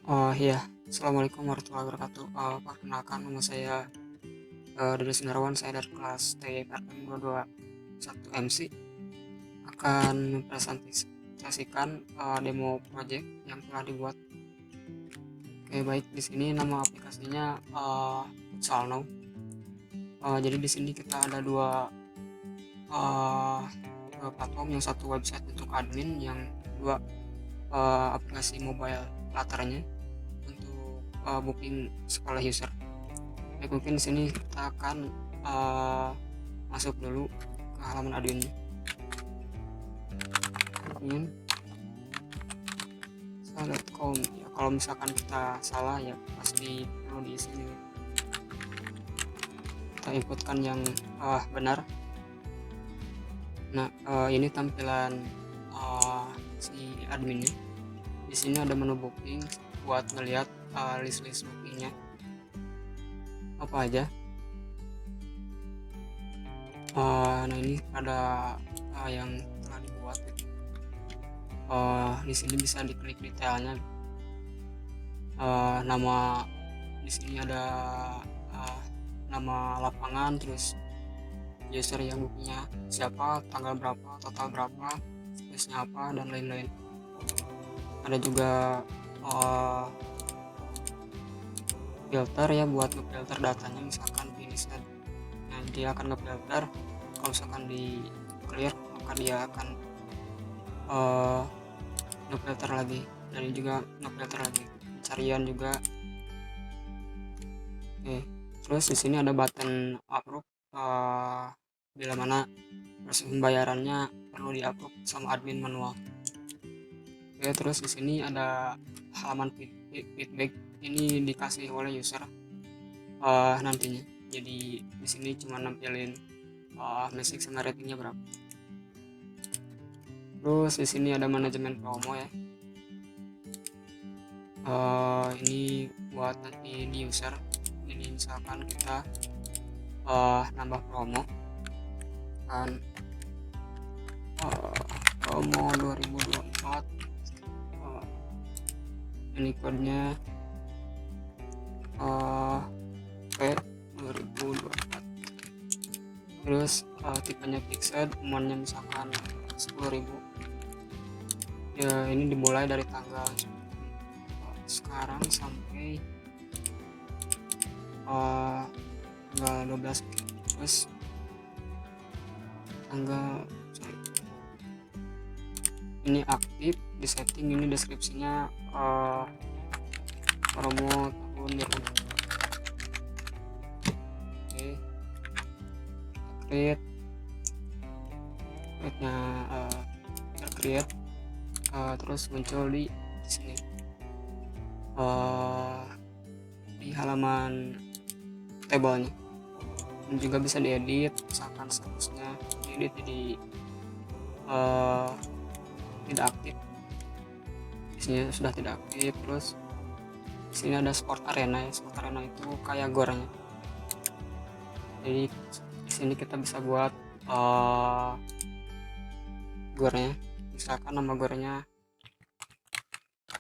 Oh iya, Assalamualaikum warahmatullahi wabarakatuh. Perkenalkan nama saya Dede Sundarwan, saya dari kelas TIPRM 221 MC akan mempresentasikan demo project yang telah dibuat. Oke, baik, di sini nama aplikasinya Futsal Now. Jadi di sini kita ada uh, dua platform, yang satu website untuk admin, yang kedua aplikasi mobile latarnya untuk booking sekolah user. Baik, mungkin di sini kita akan masuk dulu ke halaman adminnya. Admin salah.com ya, kalau misalkan kita salah ya pasti perlu diisi dulu. Kita inputkan yang benar. Nah, ini tampilan si adminnya. Di sini ada menu booking buat ngelihat list-list bookingnya apa aja. Nah, ini ada yang telah dibuat. Di sini bisa diklik detailnya. Nama di sini ada nama lapangan, terus user yang bookingnya siapa, tanggal berapa, total berapa, space-nya apa, dan lain-lain. Ada juga filter ya, buat ngefilter datanya, misalkan finish. Nah, dia akan ngefilter. Kalau misalkan di clear, maka dia akan ngefilter lagi, dan ini juga ngefilter lagi. Pencarian juga. Oke, terus di sini ada button approve bila mana proses pembayarannya perlu di-approve sama admin manual. Oke, terus di sini ada halaman feedback. Ini dikasih oleh user nantinya. Jadi di sini cuma nampilin message sama ratingnya berapa. Terus di sini ada manajemen promo ya. Ini buat nanti di user. Ini misalkan kita nambah promo kan, promo 2024. Ini kodenya P2024. Terus tipenya fixed, umurnya misalkan 10.000 ya. Ini dimulai dari tanggal sekarang sampai tanggal 12. Terus tanggal ini aktif di setting. Ini deskripsinya promo tahun 2020. Oke, create nya create, terus muncul di sini di halaman tabelnya. Dan juga bisa diedit, misalkan statusnya diedit jadi tidak aktif. Di sini sudah tidak aktif. Terus di sini ada sport arena ya. Sport arena itu kayak gornya. Jadi di sini kita bisa buat gornya. Misalkan nama gornya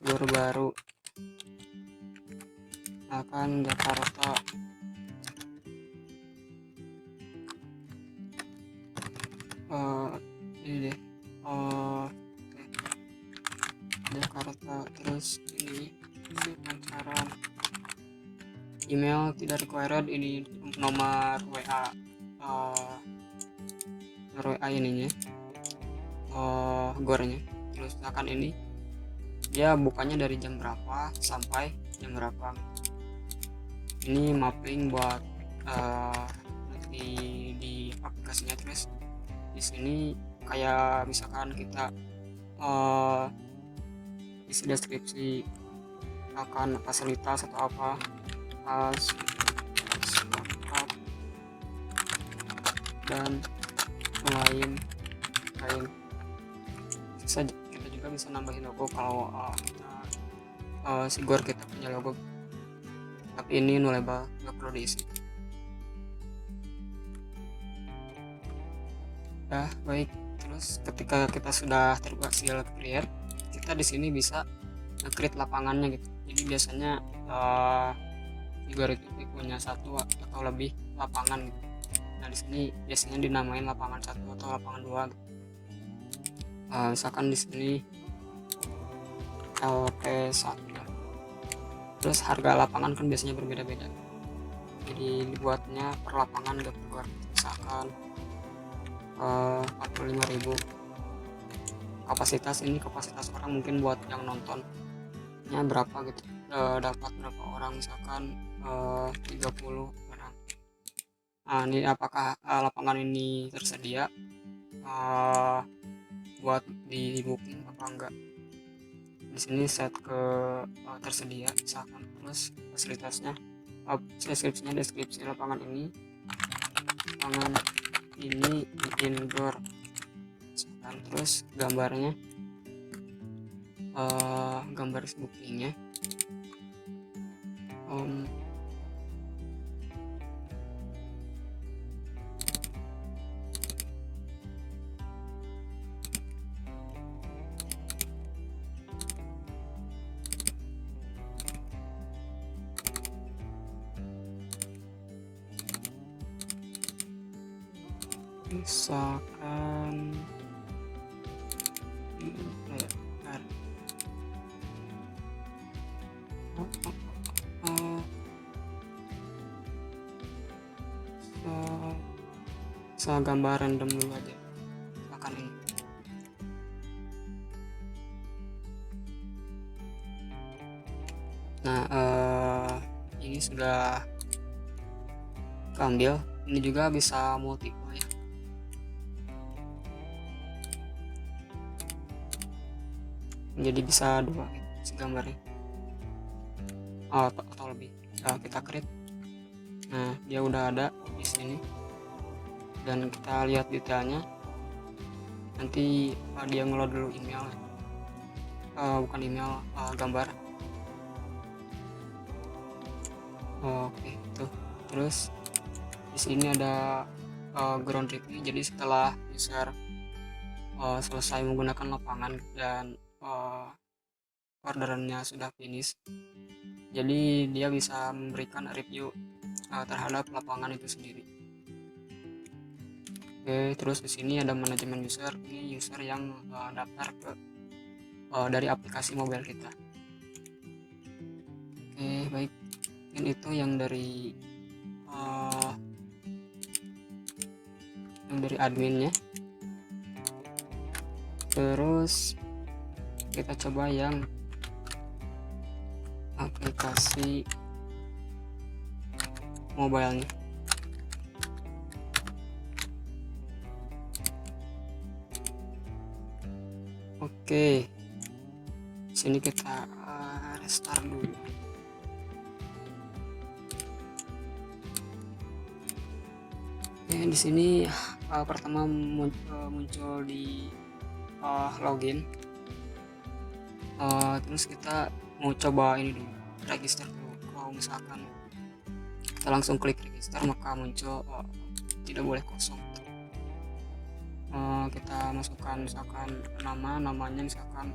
gor baru, akan Jakarta. Ini deh, Jakarta. Terus ini lancaran, email tidak required. Ini nomor WA, ininya gornya. Terus misalkan ini dia bukanya dari jam berapa sampai jam berapa. Ini mapping buat nanti di aplikasinya. Terus di sini kayak misalkan kita isi deskripsi akan fasilitas atau apa, dan lain. Kita juga bisa nambahin logo kalau si gor kita punya logo, tapi ini nullable, nggak perlu diisi. Nah, baik. Terus ketika kita sudah terberhasil create, kita di sini bisa nge-create lapangannya gitu. Jadi biasanya figure itu punya satu atau lebih lapangan gitu. Nah di sini biasanya dinamain lapangan satu atau lapangan dua gitu. Misalkan di sini LP1. Terus harga lapangan kan biasanya berbeda-beda, jadi dibuatnya per lapangan gak keluar. Misalkan 45.000. Kapasitas orang mungkin buat yang nontonnya berapa gitu, dapat berapa orang, misalkan 30 orang. Nah ini apakah lapangan ini tersedia buat di booking apa enggak. Di sini set ke tersedia misalkan. Terus fasilitasnya, deskripsi lapangan ini di indoor misalkan. Terus gambarnya, gambar bookingnya, misalkan gambar random dulu aja, misalkan ini. Nah ini sudah keambil. Ini juga bisa multiple ya. Jadi bisa dua gitu si gambarnya, atau lebih. Kita create. Nah dia udah ada di sini dan kita lihat detailnya. Nanti dia ngeload dulu email, bukan email, gambar. Oke itu. Terus di sini ada ground review. Jadi setelah user selesai menggunakan lapangan dan orderannya sudah finish, jadi dia bisa memberikan review terhadap lapangan itu sendiri. Oke, terus di sini ada manajemen user. Ini user yang daftar ke dari aplikasi mobile kita. Oke, baik. Mungkin itu yang dari adminnya. Terus kita coba yang aplikasi mobilenya. Oke, sini kita restart dulu. Di sini pertama muncul di login. Terus kita mau coba ini dulu, register dulu. Kalau misalkan kita langsung klik register, maka muncul tidak boleh kosong. Kita masukkan misalkan namanya misalkan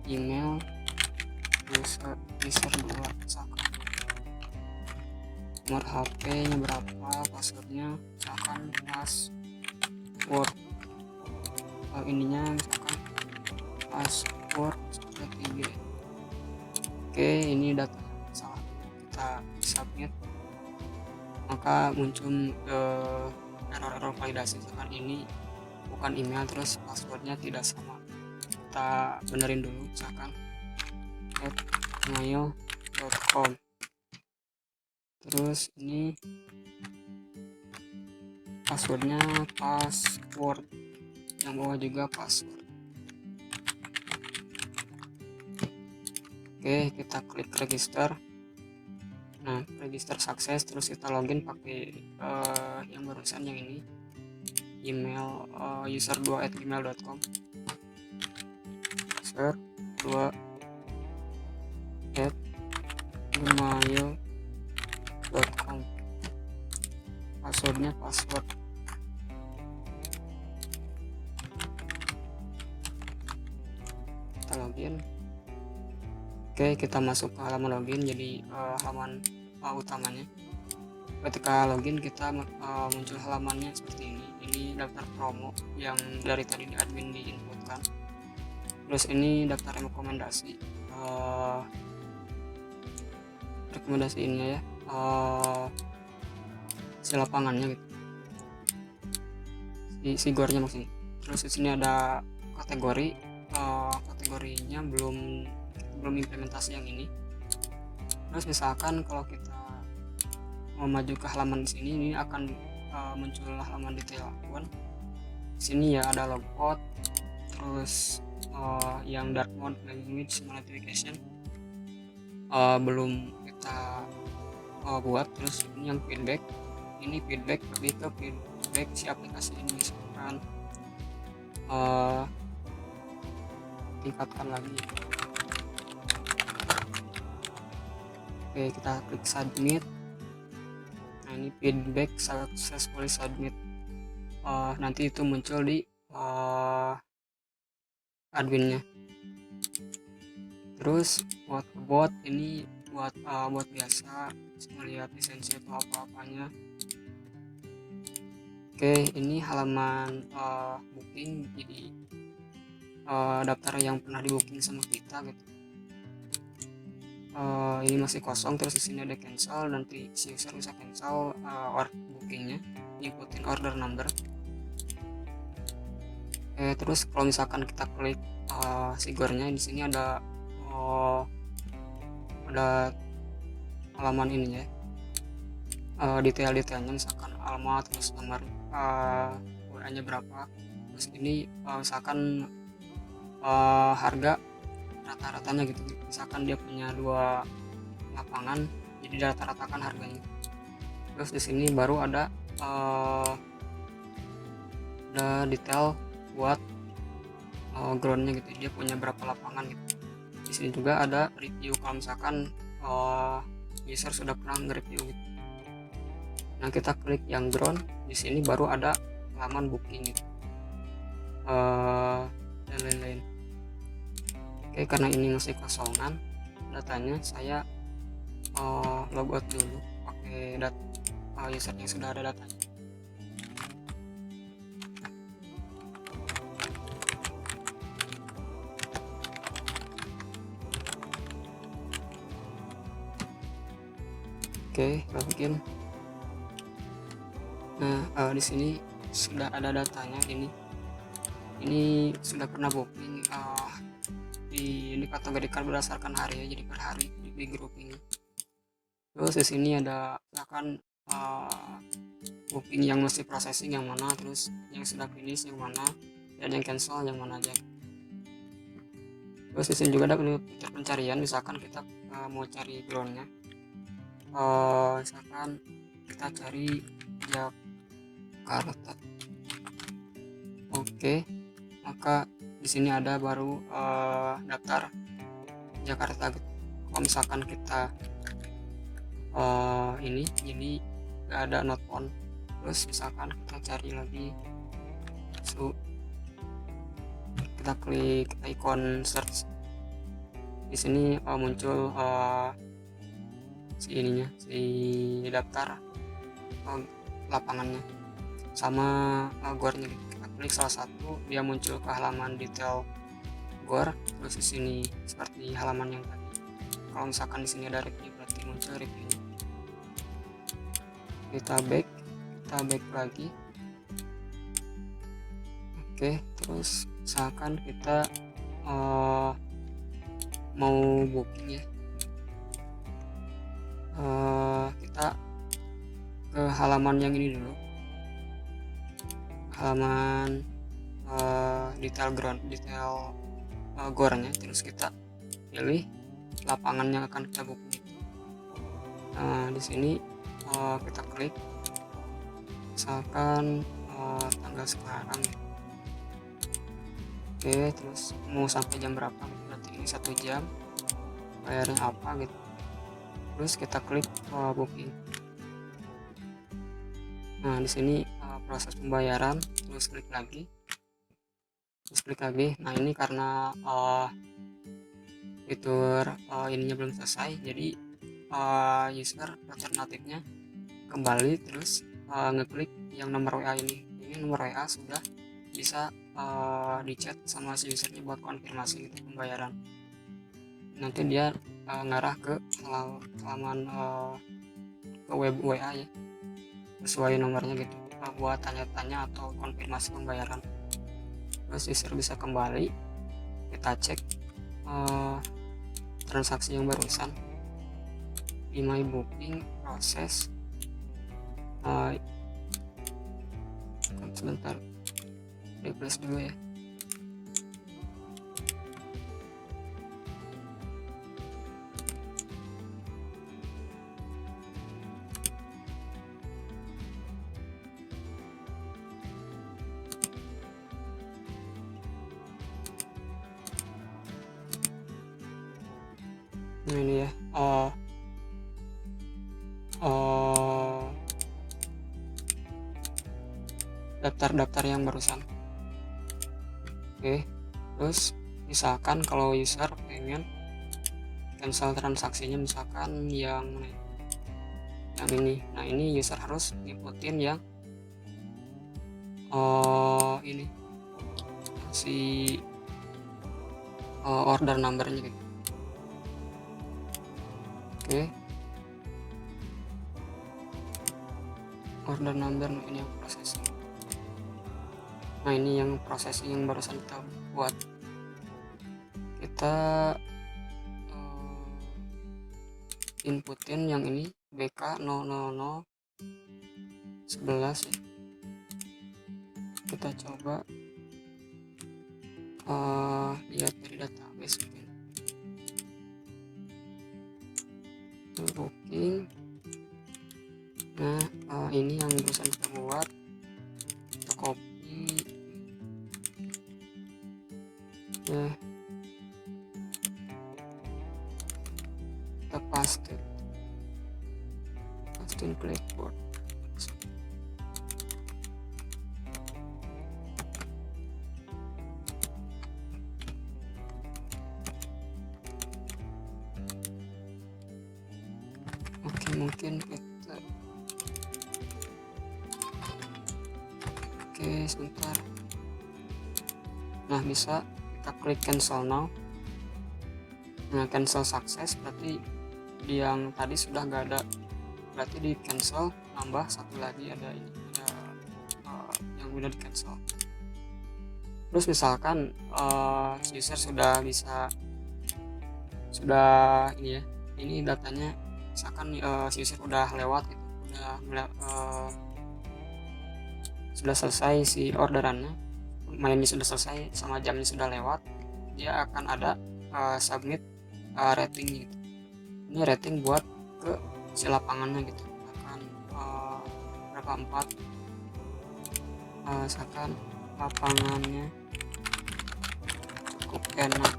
email user 2 misalkan, nomor HP-nya berapa, passwordnya misalkan password ininya misalkan password 3. Oke, ini data salah, kita submit. Maka muncul error validasi, misalkan ini bukan email, terus passwordnya tidak sama. Kita benerin dulu, misalkan @mail.com. Terus ini passwordnya password, yang bawah juga password. Oke, kita klik register. Nah, register sukses. Terus kita login pakai yang barusan, yang ini, email user2@gmail.com, user2@gmail.com. Passwordnya password. login. Oke, kita masuk ke halaman login, jadi halaman utamanya. Ketika login kita muncul halamannya seperti ini daftar promo yang dari tadi di admin diinputkan. Terus ini daftar rekomendasi ini ya, si lapangannya gitu, si gornya maksudnya. Terus di sini ada kategori, kategorinya belum implementasi yang ini. Terus misalkan kalau kita mau maju ke halaman sini, ini akan muncul halaman detail akun. Di sini ya ada logout, terus yang dark mode language notification belum kita buat. Terus ini yang feedback, ini feedback lebih ke feedback si aplikasi ini, misalkan tingkatkan lagi. Oke, kita klik submit. Nah, ini feedback successfully submit. Nanti itu muncul di adminnya. Terus buat ini buat biasa melihat lisensi atau apa-apanya. Oke, ini halaman booking, jadi daftar yang pernah di booking sama kita gitu. Ini masih kosong. Terus di sini ada cancel, nanti si user bisa cancel bookingnya, ikutin order number. Terus kalau misalkan kita klik sigornya, di sini ada halaman ini ya, detail-detailnya, misalkan alamat, terus nomor WA-nya berapa. Terus ini misalkan harga rata-ratanya gitu, misalkan dia punya 2 lapangan, jadi rata-ratakan harganya. Terus di sini baru ada detail buat groundnya gitu, dia punya berapa lapangan gitu. Di sini juga ada review kalau misalkan user sudah pernah nge-review gitu. Nah, kita klik yang ground, di sini baru ada halaman booking gitu, dan lain-lain. Oke, karena ini masih kosongan datanya, saya logout dulu pakai user yang sudah ada datanya. Oke, login. Nah, di sini sudah ada datanya. Ini sudah pernah booking, dikategorikan berdasarkan hari ya, jadi per hari di grouping. Terus di sini ada misalkan booking yang masih processing yang mana, terus yang sudah finish yang mana, dan yang cancel yang mana aja. Terus di sini juga ada fitur pencarian, misalkan kita mau cari groundnya, misalkan kita cari Jakarta. Oke, maka di sini ada baru daftar Jakarta gitu. Kalau misalkan kita ini jadi nggak ada not found. Terus misalkan kita cari lagi kita klik icon search, di sini muncul si daftar lapangannya sama gornya. Kita klik salah satu, dia muncul ke halaman detail gor. Terus di sini seperti halaman yang tadi, kalau misalkan di sini ada review berarti muncul reviewnya. Kita back lagi. Oke, terus misalkan kita mau booking ya, kita ke halaman yang ini dulu, halaman detail gornya. Terus kita pilih lapangan yang akan kita booking. Di sini kita klik misalkan tanggal sekarang. Oke, terus mau sampai jam berapa, berarti ini 1 jam, bayarnya apa gitu. Terus kita klik booking. Nah, di sini proses pembayaran, terus klik lagi. terus klik lagi. Nah ini karena fitur ininya belum selesai, jadi user alternatifnya kembali terus ngeklik yang nomor WA ini. Ini nomor WA sudah bisa dicat sama si usernya buat konfirmasi gitu pembayaran. Nanti dia ngarah ke halaman ke web WA ya, sesuai nomornya gitu, buat tanya-tanya atau konfirmasi pembayaran. Terus user bisa kembali, kita cek transaksi yang barusan di my booking proses. Sebentar, refresh dulu ya. Nah ini ya, daftar-daftar yang barusan. Oke, terus misalkan kalau user pengen cancel transaksinya, misalkan yang ini. Nah ini user harus ngikutin yang ini si order numbernya gitu. Oke, order number. Nah ini yang processing. Nah ini yang processing yang barusan kita buat. Kita inputin yang ini BK 00011 ya. Kita coba lihat dari database mungkin. Booking. Nah ini yang barusan kita buat, kita copy ya, kita pastein clipboard. Oke, mungkin kita sebentar. Nah bisa kita klik cancel now. Nah cancel sukses, berarti yang tadi sudah nggak ada, berarti di cancel, nambah satu lagi ada ini, yang udah di cancel. Terus misalkan user sudah ini ya, ini datanya misalkan user udah lewat gitu, sudah selesai si orderannya, mainnya sudah selesai sama jamnya sudah lewat, dia akan ada submit rating gitu. Ini rating buat ke si lapangannya gitu, akan berapa 4, misalkan lapangannya cukup enak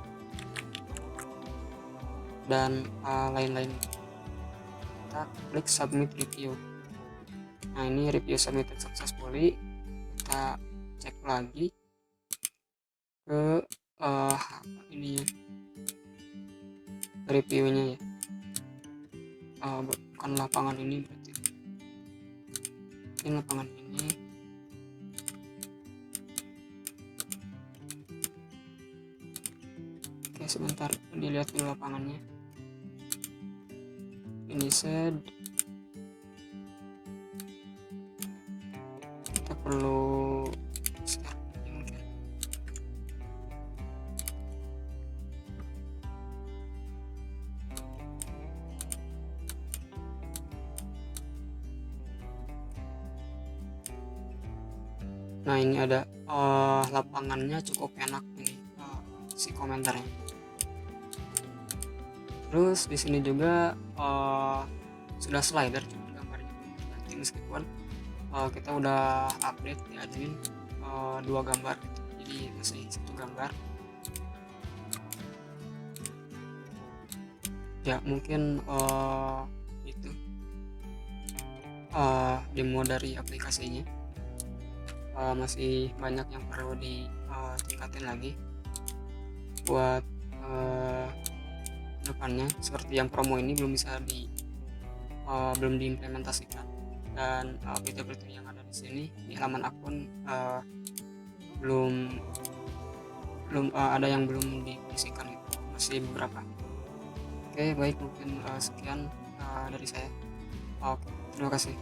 dan lain-lain. Kita klik submit review. Nah ini review submitted successfully. Kita cek lagi ke ininya, reviewnya ya, bukan lapangan ini, berarti ini lapangan ini. Oke sebentar, dilihat dulu lapangannya. Ini kita perlu mungkin. Nah ini ada lapangannya cukup enak ini, si komentarnya. Terus di sini juga sudah slider cuma gambarnya berarti, meskipun kita udah update di admin 2 gambar gitu, jadi masih 1 gambar ya. Mungkin itu demo dari aplikasinya. masih banyak yang perlu ditingkatin lagi buat depannya. Seperti yang promo ini belum diimplementasikan, dan fitur-fitur yang ada di sini di halaman akun belum belum ada yang belum difungsikan, itu masih beberapa. Oke, baik, mungkin sekian dari saya. Oke, terima kasih.